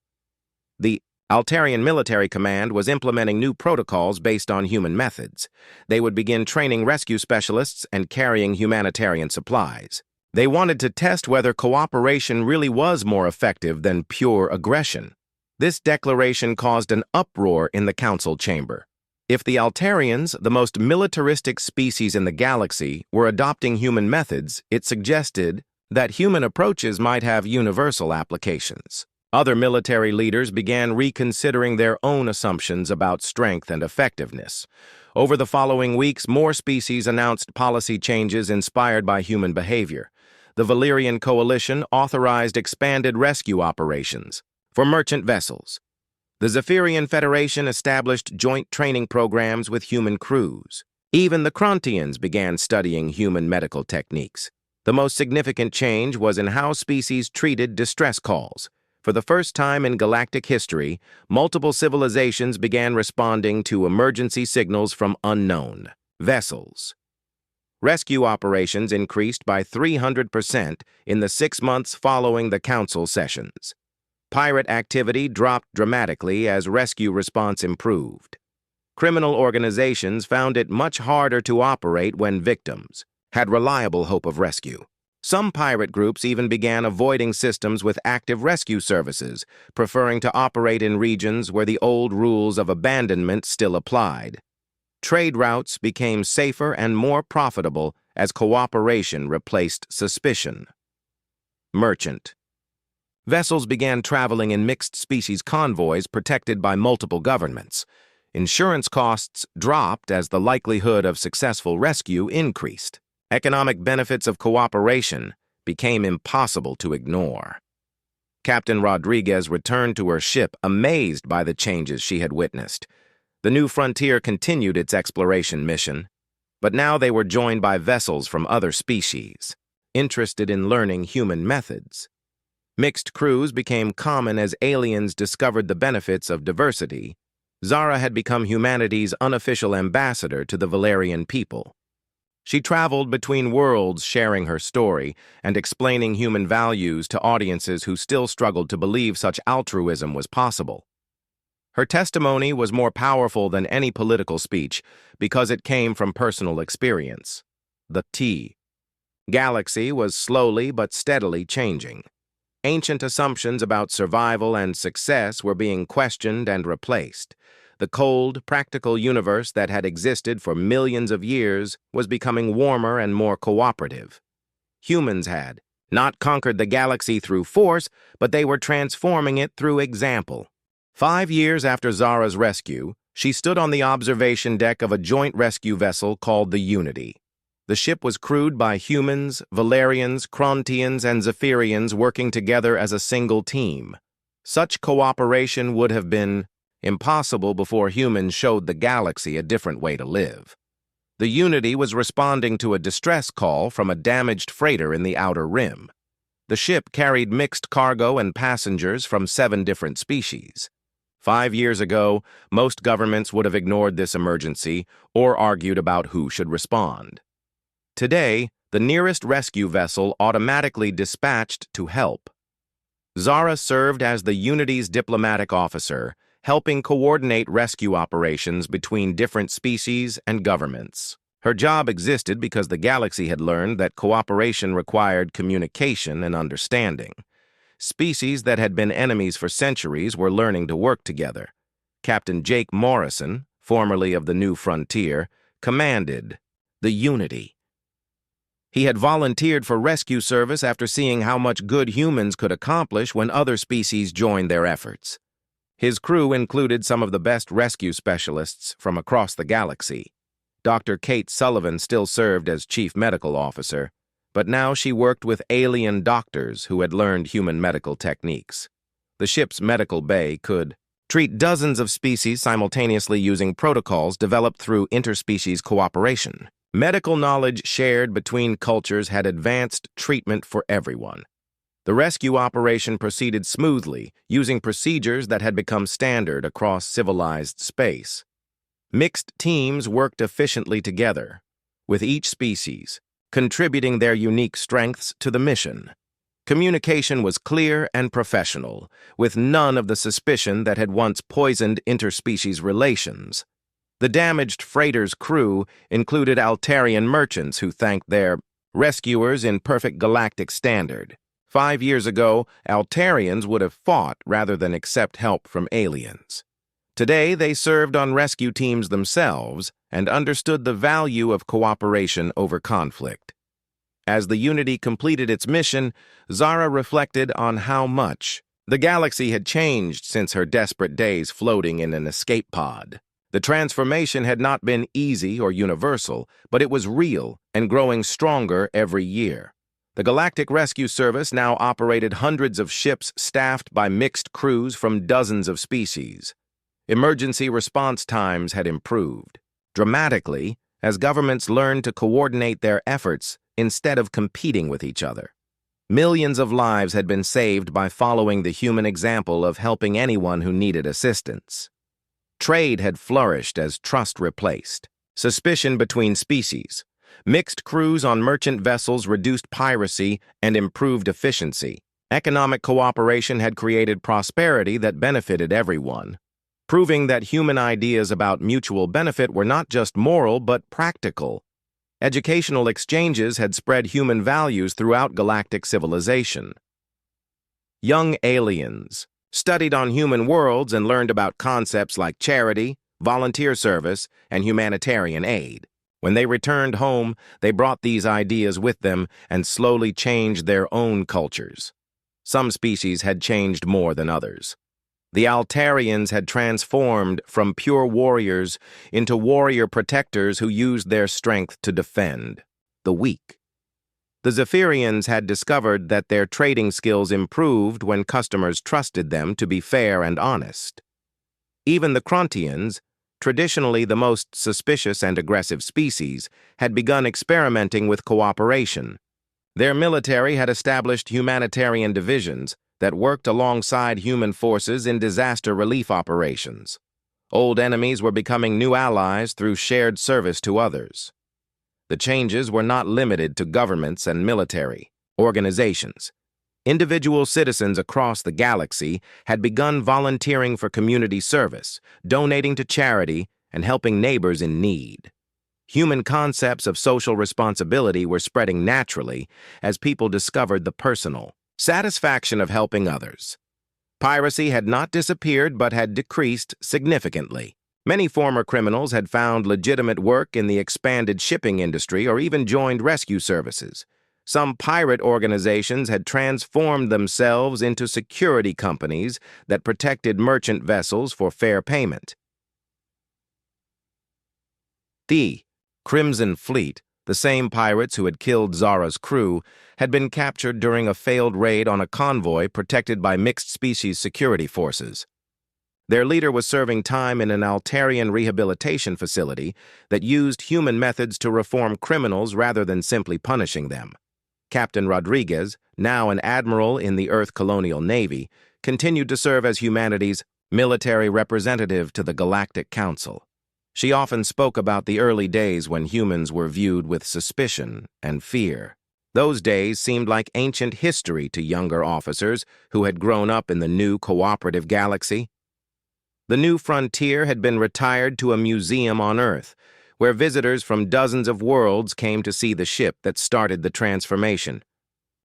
The Altarian Military Command was implementing new protocols based on human methods. They would begin training rescue specialists and carrying humanitarian supplies. They wanted to test whether cooperation really was more effective than pure aggression. This declaration caused an uproar in the council chamber. If the Altarians, the most militaristic species in the galaxy, were adopting human methods, it suggested that human approaches might have universal applications. Other military leaders began reconsidering their own assumptions about strength and effectiveness. Over the following weeks, more species announced policy changes inspired by human behavior. The Valyrian Coalition authorized expanded rescue operations for merchant vessels. The Zephyrian Federation established joint training programs with human crews. Even the Krontians began studying human medical techniques. The most significant change was in how species treated distress calls. For the first time in galactic history, multiple civilizations began responding to emergency signals from unknown vessels. Rescue operations increased by 300% in the 6 months following the council sessions. Pirate activity dropped dramatically as rescue response improved. Criminal organizations found it much harder to operate when victims had reliable hope of rescue. Some pirate groups even began avoiding systems with active rescue services, preferring to operate in regions where the old rules of abandonment still applied. Trade routes became safer and more profitable as cooperation replaced suspicion. Merchant. Vessels began traveling in mixed-species convoys protected by multiple governments. Insurance costs dropped as the likelihood of successful rescue increased. Economic benefits of cooperation became impossible to ignore. Captain Rodriguez returned to her ship amazed by the changes she had witnessed. The new frontier continued its exploration mission, but now they were joined by vessels from other species, interested in learning human methods. Mixed crews became common as aliens discovered the benefits of diversity. Zara had become humanity's unofficial ambassador to the Valerian people. She traveled between worlds sharing her story and explaining human values to audiences who still struggled to believe such altruism was possible. Her testimony was more powerful than any political speech because it came from personal experience. The Galaxy was slowly but steadily changing. Ancient assumptions about survival and success were being questioned and replaced. The cold, practical universe that had existed for millions of years was becoming warmer and more cooperative. Humans had not conquered the galaxy through force, but they were transforming it through example. 5 years after Zara's rescue, she stood on the observation deck of a joint rescue vessel called the Unity. The ship was crewed by humans, Valerians, Krontians, and Zephyrians working together as a single team. Such cooperation would have been impossible before humans showed the galaxy a different way to live. The Unity was responding to a distress call from a damaged freighter in the Outer Rim. The ship carried mixed cargo and passengers from 7 different species. 5 years ago, most governments would have ignored this emergency or argued about who should respond. Today, the nearest rescue vessel automatically dispatched to help. Zara served as the Unity's diplomatic officer, helping coordinate rescue operations between different species and governments. Her job existed because the galaxy had learned that cooperation required communication and understanding. Species that had been enemies for centuries were learning to work together. Captain Jake Morrison, formerly of the New Frontier, commanded the Unity. He had volunteered for rescue service after seeing how much good humans could accomplish when other species joined their efforts. His crew included some of the best rescue specialists from across the galaxy. Dr. Kate Sullivan still served as chief medical officer, but now she worked with alien doctors who had learned human medical techniques. The ship's medical bay could treat dozens of species simultaneously using protocols developed through interspecies cooperation. Medical knowledge shared between cultures had advanced treatment for everyone. The rescue operation proceeded smoothly, using procedures that had become standard across civilized space. Mixed teams worked efficiently together, with each species contributing their unique strengths to the mission. Communication was clear and professional, with none of the suspicion that had once poisoned interspecies relations. The damaged freighter's crew included Altarian merchants who thanked their rescuers in perfect galactic standard. 5 years ago, Altarians would have fought rather than accept help from aliens. Today, they served on rescue teams themselves and understood the value of cooperation over conflict. As the Unity completed its mission, Zara reflected on how much the galaxy had changed since her desperate days floating in an escape pod. The transformation had not been easy or universal, but it was real and growing stronger every year. The Galactic Rescue Service now operated hundreds of ships staffed by mixed crews from dozens of species. Emergency response times had improved dramatically as governments learned to coordinate their efforts instead of competing with each other. Millions of lives had been saved by following the human example of helping anyone who needed assistance. Trade had flourished as trust replaced suspicion between species. Mixed crews on merchant vessels reduced piracy and improved efficiency. Economic cooperation had created prosperity that benefited everyone, proving that human ideas about mutual benefit were not just moral but practical. Educational exchanges had spread human values throughout galactic civilization. Young aliens studied on human worlds and learned about concepts like charity, volunteer service, and humanitarian aid. When they returned home, they brought these ideas with them and slowly changed their own cultures. Some species had changed more than others. The Altarians had transformed from pure warriors into warrior protectors who used their strength to defend the weak. The Zephyrians had discovered that their trading skills improved when customers trusted them to be fair and honest. Even the Krontians, traditionally the most suspicious and aggressive species, had begun experimenting with cooperation. Their military had established humanitarian divisions that worked alongside human forces in disaster relief operations. Old enemies were becoming new allies through shared service to others. The changes were not limited to governments and military organizations. Individual citizens across the galaxy had begun volunteering for community service, donating to charity, and helping neighbors in need. Human concepts of social responsibility were spreading naturally as people discovered the personal satisfaction of helping others. Piracy had not disappeared but had decreased significantly. Many former criminals had found legitimate work in the expanded shipping industry or even joined rescue services. Some pirate organizations had transformed themselves into security companies that protected merchant vessels for fair payment. The Crimson Fleet, the same pirates who had killed Zara's crew, had been captured during a failed raid on a convoy protected by mixed-species security forces. Their leader was serving time in an Altarian rehabilitation facility that used human methods to reform criminals rather than simply punishing them. Captain Rodriguez, now an admiral in the Earth Colonial Navy, continued to serve as humanity's military representative to the Galactic Council. She often spoke about the early days when humans were viewed with suspicion and fear. Those days seemed like ancient history to younger officers who had grown up in the new cooperative galaxy. The new frontier had been retired to a museum on Earth, where visitors from dozens of worlds came to see the ship that started the transformation.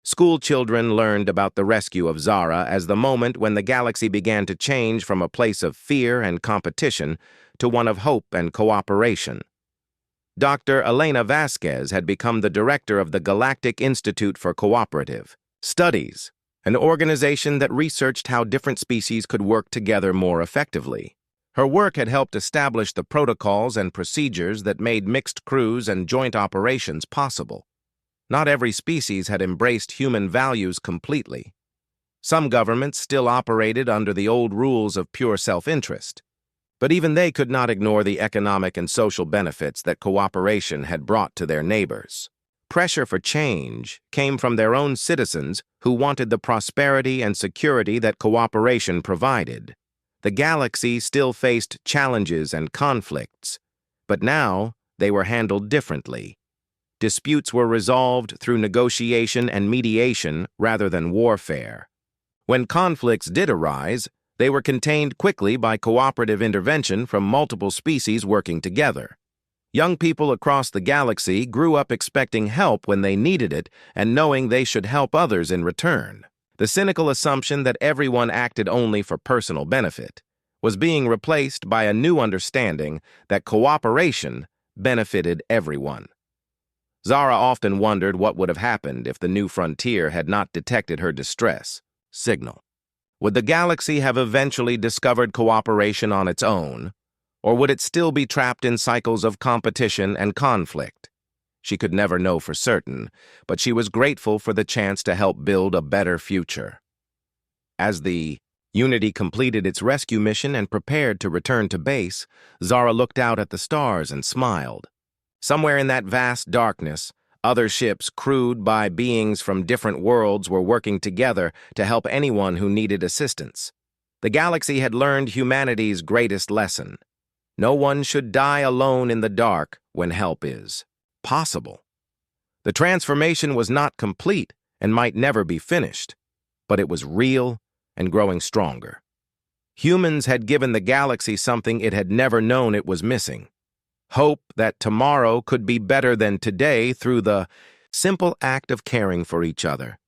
School children learned about the rescue of Zara as the moment when the galaxy began to change from a place of fear and competition to one of hope and cooperation. Dr. Elena Vasquez had become the director of the Galactic Institute for Cooperative Studies, an organization that researched how different species could work together more effectively. Her work had helped establish the protocols and procedures that made mixed crews and joint operations possible. Not every species had embraced human values completely. Some governments still operated under the old rules of pure self-interest, but even they could not ignore the economic and social benefits that cooperation had brought to their neighbors. Pressure for change came from their own citizens who wanted the prosperity and security that cooperation provided. The galaxy still faced challenges and conflicts, but now they were handled differently. Disputes were resolved through negotiation and mediation rather than warfare. When conflicts did arise, they were contained quickly by cooperative intervention from multiple species working together. Young people across the galaxy grew up expecting help when they needed it and knowing they should help others in return. The cynical assumption that everyone acted only for personal benefit was being replaced by a new understanding that cooperation benefited everyone. Zara often wondered what would have happened if the new frontier had not detected her distress signal. Would the galaxy have eventually discovered cooperation on its own, or would it still be trapped in cycles of competition and conflict? She could never know for certain, but she was grateful for the chance to help build a better future. As the Unity completed its rescue mission and prepared to return to base, Zara looked out at the stars and smiled. Somewhere in that vast darkness, other ships crewed by beings from different worlds were working together to help anyone who needed assistance. The galaxy had learned humanity's greatest lesson. No one should die alone in the dark when help is possible. The transformation was not complete and might never be finished, but it was real and growing stronger. Humans had given the galaxy something it had never known it was missing. Hope that tomorrow could be better than today through the simple act of caring for each other.